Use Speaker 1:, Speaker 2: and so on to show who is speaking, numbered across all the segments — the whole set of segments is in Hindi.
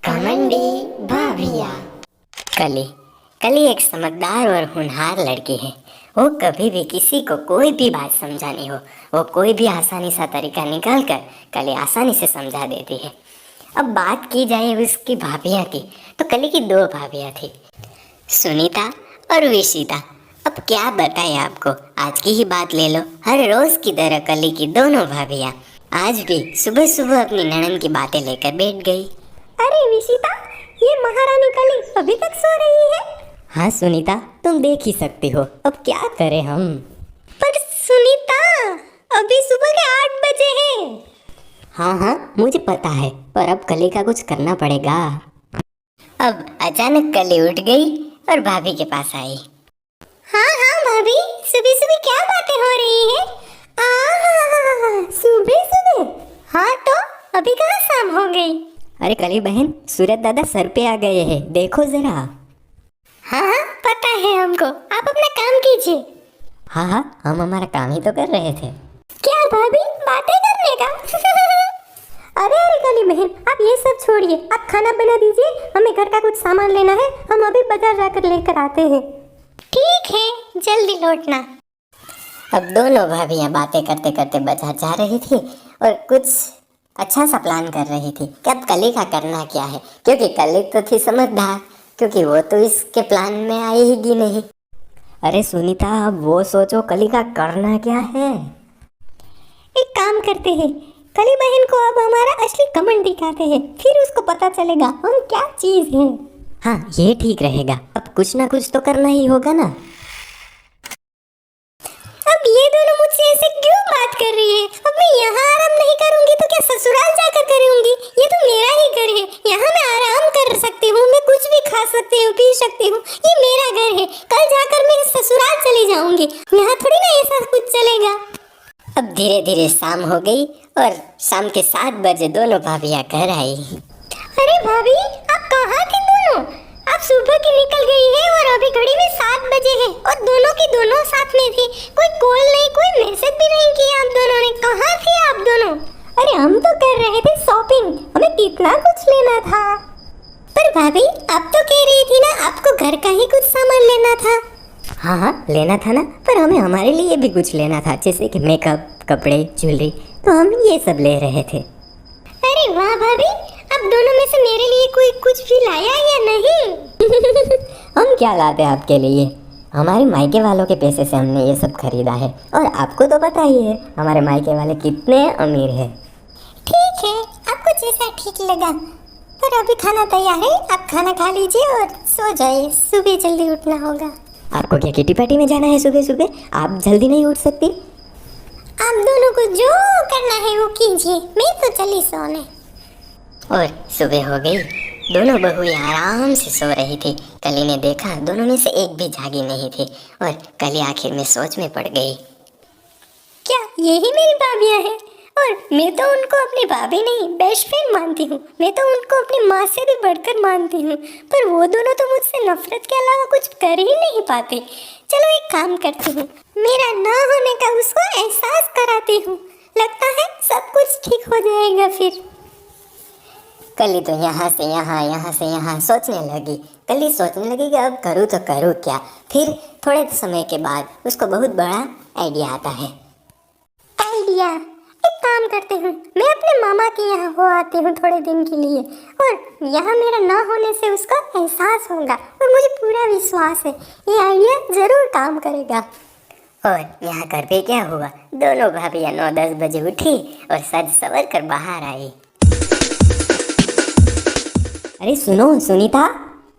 Speaker 1: घमंडी भाभिया। कली कली एक समझदार और होनहार लड़की है। वो कभी भी किसी को कोई भी बात समझानी हो, वो कोई भी आसानी सा तरीका निकाल कर कली आसानी से समझा देती है। अब बात की जाए उसकी भाभिया की, तो कली की दो भाभियाँ थी, सुनीता और विशिता। अब क्या बताएं आपको, आज की ही बात ले लो। हर रोज की तरह कली की दोनों भाभियाँ आज भी सुबह सुबह अपनी ननद की बातें लेकर बैठ गई।
Speaker 2: अरे विशिता, ये महारानी कली अभी तक सो रही है?
Speaker 1: हाँ सुनीता, तुम देख ही सकती हो, अब क्या करें हम।
Speaker 2: पर सुनीता, अभी सुबह के 8 बजे हैं।
Speaker 1: हाँ मुझे पता है, पर अब कली का कुछ करना पड़ेगा। अब अचानक कली उठ गई और भाभी के पास आई।
Speaker 2: हाँ भाभी, सुबह सुबह क्या बातें हो रही है? सुबह सुबह? हाँ तो अभी कहाँ शाम हो गई?
Speaker 1: अरे कली बहन, सूरज दादा सर पे आ गए हैं, देखो जरा।
Speaker 2: हाँ पता है हमको, आप अपना काम कीजिए।
Speaker 1: हाँ हम हमारा काम ही तो कर रहे थे।
Speaker 2: क्या भाभी, बातें करने का? अरे कली बहन, आप ये सब छोड़िए, आप खाना बना दीजिए, हमें घर का कुछ सामान लेना है, हम अभी बाजार जाकर लेकर आते हैं। ठीक है, जल्दी लौटना।
Speaker 1: अब दोनों भाभियाँ बातें करते करते बाजार जा रही थी और कुछ अच्छा सा प्लान कर रही थी कि अब कली का करना क्या है, क्योंकि कली तो थी समझदार, क्योंकि वो तो इसके प्लान में आएगी नहीं। अरे सुनीता, अब वो सोचो कली का करना क्या है।
Speaker 2: एक काम करते हैं, कली बहन को अब हमारा असली घमंड दिखाते हैं, फिर उसको पता चलेगा हम क्या चीज हैं।
Speaker 1: हाँ ये ठीक रहेगा, अब कुछ ना कुछ तो करना ही होगा ना।
Speaker 2: अब ये दोनों मुझसे ऐसे क्यों बात कर रही है? अब मैं यहाँ आराम नहीं करूँगी तो क्या ससुराल जाकर करूँगी? ये तो मेरा ही घर है, यहाँ मैं आराम कर सकती हूँ, मैं कुछ भी खा सकती हूँ, पी सकती हूँ, ये मेरा घर है। कल जाकर मैं ससुराल चली जाऊँगी, यहाँ थोड़ी ना ऐसा कुछ चलेगा।
Speaker 1: अब धीरे धीरे शाम हो गई और शाम के 7 बजे दोनों भाभियाँ घर आई।
Speaker 2: अरे भाभी, आप कहाँ थी दोनों? आप सुबह की निकल गई है और अभी घड़ी में 7 बजे है और दोनों की दोनों साथ में थी। कोई कॉल नहीं, कोई मैसेज भी नहीं किया आप दोनों ने। कहाँ थे आप दोनों? अरे हम तो कर रहे थे शॉपिंग, हमें कितना कुछ लेना था। पर भाभी, आप तो कह रही थी ना आपको घर का ही कुछ सामान लेना था।
Speaker 1: हाँ लेना था ना, पर हमें हमारे लिए भी कुछ लेना था, जैसे कि मेकअप, कपड़े, ज्वेलरी, तो हम ये सब ले रहे थे।
Speaker 2: अरे वाह भाभी, आप दोनों में से मेरे लिए कोई कुछ भी लाया या नहीं?
Speaker 1: हम क्या लाते हैं आपके लिए, हमारे मायके वालों के पैसे से हमने ये सब खरीदा है, और आपको तो पता ही है हमारे मायके वाले कितने अमीर हैं।
Speaker 2: ठीक है, आपको जैसा ठीक लगा, पर अभी खाना तैयार है, आप खाना खा लीजिए और सो जाइए, सुबह जल्दी उठना होगा।
Speaker 1: आपको क्या किटी पार्टी में जाना है सुबह सुबह? आप जल्दी नहीं उठ सकती?
Speaker 2: आप दोनों को जो करना है वो कीजिए, मैं तो चली सोने।
Speaker 1: और सुबह हो गई, दोनों बहुएं आराम से सो रही थी। कली ने देखा दोनों में से एक भी जागी नहीं थी और कली आखिर में सोच में पड़ गई।
Speaker 2: क्या यही मेरी भाभियाँ हैं? और मैं तो उनको अपनी भाभी नहीं, बेस्ट फ्रेंड मानती हूँ। मैं तो उनको अपनी माँ से भी बढ़कर मानती हूँ, पर वो दोनों तो मुझसे नफरत के अलावा कुछ कर ही नहीं पाते। चलो एक काम करती हूँ, मेरा ना होने का उसको एहसास कराती हूँ, लगता है सब कुछ ठीक हो जाएगा। फिर
Speaker 1: कली तो यहाँ से यहाँ सोचने लगी। कली सोचने लगी कि अब करूँ तो करूँ क्या। फिर थोड़े समय के बाद उसको बहुत बड़ा आइडिया आता है।
Speaker 2: आइडिया, एक काम करते हैं, मैं अपने मामा के यहाँ हो आती हूँ थोड़े दिन के लिए, और यहाँ मेरा ना होने से उसका एहसास होगा, और मुझे पूरा विश्वास है ये आइडिया जरूर काम करेगा।
Speaker 1: और यहाँ घर पे क्या हुआ, दोनों भाभियाँ 9-10 बजे उठी और सज सवर कर बाहर आई। अरे सुनो सुनीता,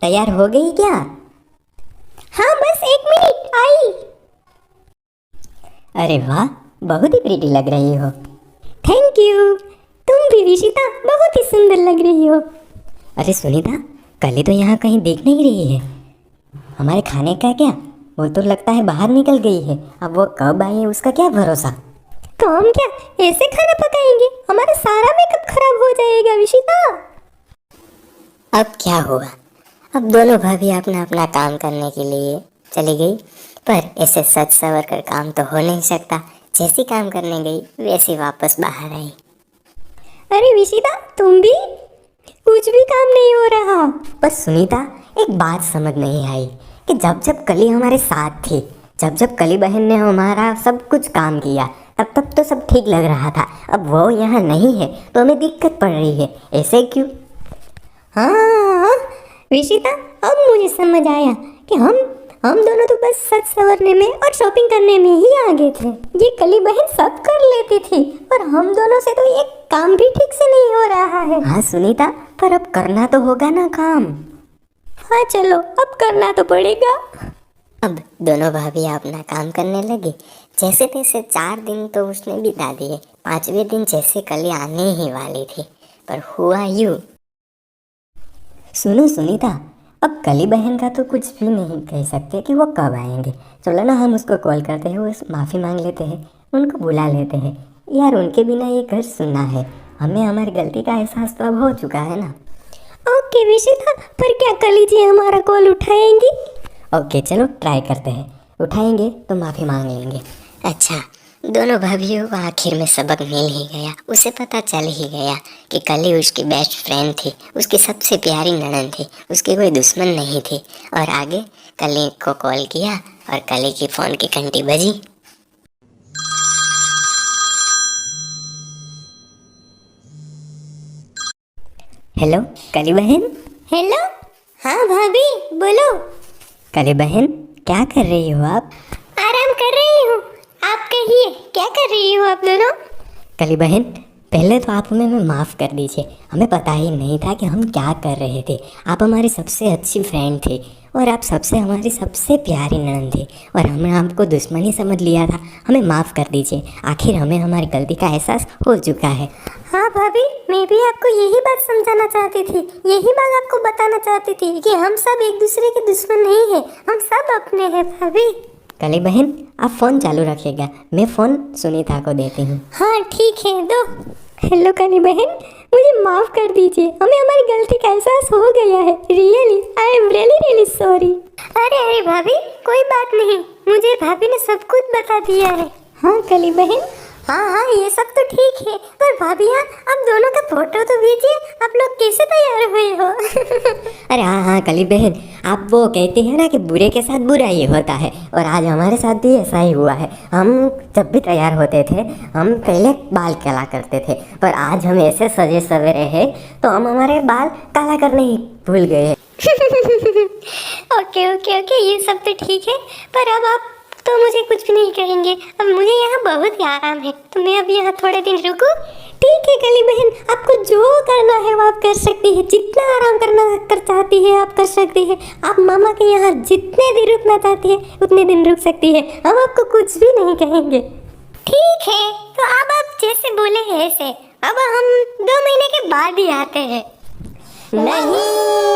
Speaker 1: तैयार हो गई क्या?
Speaker 2: हाँ बस 1 मिनट आई।
Speaker 1: अरे वाह, बहुत ही प्रीटी लग रही हो।
Speaker 2: थैंक यू, तुम भी विशिता बहुत ही सुंदर लग रही हो।
Speaker 1: अरे सुनीता, कली तो यहाँ कहीं दिख नहीं रही है। हमारे खाने का क्या, वो तो लगता है बाहर निकल गई है। अब वो कब आई है उसका क्या भरोसा।
Speaker 2: तो हम क्या ऐसे खाना पकाएंगे? हमारा सारा मेकअप खराब हो जाएगा विशिता।
Speaker 1: अब क्या हुआ, अब दोनों भाभी अपना अपना काम करने के लिए चली गई, पर ऐसे सच सवर कर काम तो हो नहीं सकता। जैसी काम करने गई वैसी वापस बाहर आई।
Speaker 2: अरे विशिता, तुम भी कुछ भी काम नहीं हो रहा।
Speaker 1: बस सुनीता, एक बात समझ नहीं आई कि जब जब कली हमारे साथ थी, जब जब कली बहन ने हमारा सब कुछ काम किया, तब तब तो सब ठीक लग रहा था। अब वो यहाँ नहीं है तो हमें दिक्कत पड़ रही है, ऐसे क्यों?
Speaker 2: हाँ विशिता, अब मुझे समझ आया कि हम दोनों तो बस सच संवरने में और शॉपिंग करने में ही आगे थे। ये कली बहन सब कर लेती थी और हम दोनों से तो एक काम भी ठीक से नहीं हो रहा है।
Speaker 1: हाँ सुनीता, पर अब करना तो होगा ना काम।
Speaker 2: हाँ चलो, अब करना तो पड़ेगा।
Speaker 1: अब दोनों भाभी अपना काम करने लगी। जैसे तैसे 4 दिन तो उसने बिता दिए। 5वें दिन जैसे कली आने ही वाली थी, पर हुआ यूं। सुनो सुनीता, अब कली बहन का तो कुछ भी नहीं कह सकते कि वो कब आएंगे। चलो ना, हम उसको कॉल करते हैं, वो माफ़ी मांग लेते हैं, उनको बुला लेते हैं। यार, उनके बिना ये घर सुनना है। हमें हमारी गलती का एहसास तो अब हो चुका है ना।
Speaker 2: ओके विशिता, पर क्या कली जी हमारा कॉल उठाएंगी?
Speaker 1: ओके चलो ट्राई करते हैं, उठाएंगे तो माफ़ी मांग लेंगे। अच्छा, दोनों भाभीियों को आखिर में सबक मिल ही गया। उसे पता चल ही गया कि कली उसकी बेस्ट फ्रेंड थी, उसकी सबसे प्यारी ननद थी, उसकी कोई दुश्मन नहीं थी। और आगे कली को कॉल किया और कली की फ़ोन की घंटी बजी। हेलो कली बहन।
Speaker 2: हेलो, हाँ भाभी बोलो।
Speaker 1: कली बहन, क्या कर रही हो आप?
Speaker 2: आराम कर रही हूँ, आप कहिए क्या कर रही हो आप दोनों?
Speaker 1: कली बहन, पहले तो आप हमें माफ़ कर दीजिए। हमें पता ही नहीं था कि हम क्या कर रहे थे। आप हमारी सबसे अच्छी फ्रेंड थी और आप सबसे हमारी सबसे प्यारी ननद थी, और हमने आपको दुश्मनी समझ लिया था। हमें माफ़ कर दीजिए। आखिर हमें हमारी गलती का एहसास हो चुका है।
Speaker 2: हाँ भाभी, मैं भी आपको यही बात समझाना चाहती थी, यही बात आपको बताना चाहती थी कि हम सब एक दूसरे के दुश्मन नहीं है, हम सब अपने हैं भाभी।
Speaker 1: कली बहन, आप फ़ोन चालू रखिएगा, मैं फ़ोन सुनीता को देती हूँ।
Speaker 2: हाँ ठीक है, दो। हेलो कली बहन, मुझे माफ़ कर दीजिए, हमें हमारी गलती का एहसास हो गया है। Really I am really sorry. अरे भाभी, कोई बात नहीं, मुझे भाभी ने सब कुछ बता दिया है। हाँ कली बहन, हाँ ये सब तो ठीक है, पर भाभी हाँ, आप दोनों का फोटो तो भेजिए, आप लोग कैसे तैयार हुए हो?
Speaker 1: अरे हाँ कली बहन, आप वो कहते हैं ना कि बुरे के साथ बुरा ही होता है, और आज हमारे साथ भी ऐसा ही हुआ है। हम जब भी तैयार होते थे, हम पहले बाल काला करते थे, पर आज हम ऐसे सजे सवेरे हैं तो हम हमारे बाल काला करने ही भूल गए।
Speaker 2: ओके ओके ओके, ये सब तो ठीक है, पर अब आप तो मुझे कुछ भी नहीं कहेंगे। अब मुझे यहाँ बहुत ही आराम है, तो मैं अब यहाँ थोड़े दिन रुकूं। ठीक है कली बहन, आपको जो करना है वो आप कर सकती है, जितना आराम करना कर चाहती है आप कर सकती है। आप मामा के यहाँ जितने दिन रुकना चाहती है उतने दिन रुक सकती है, हम आपको कुछ भी नहीं कहेंगे। ठीक है, तो अब आप जैसे बोले हैं ऐसे, अब हम 2 महीने के बाद ही आते हैं।
Speaker 1: नहीं।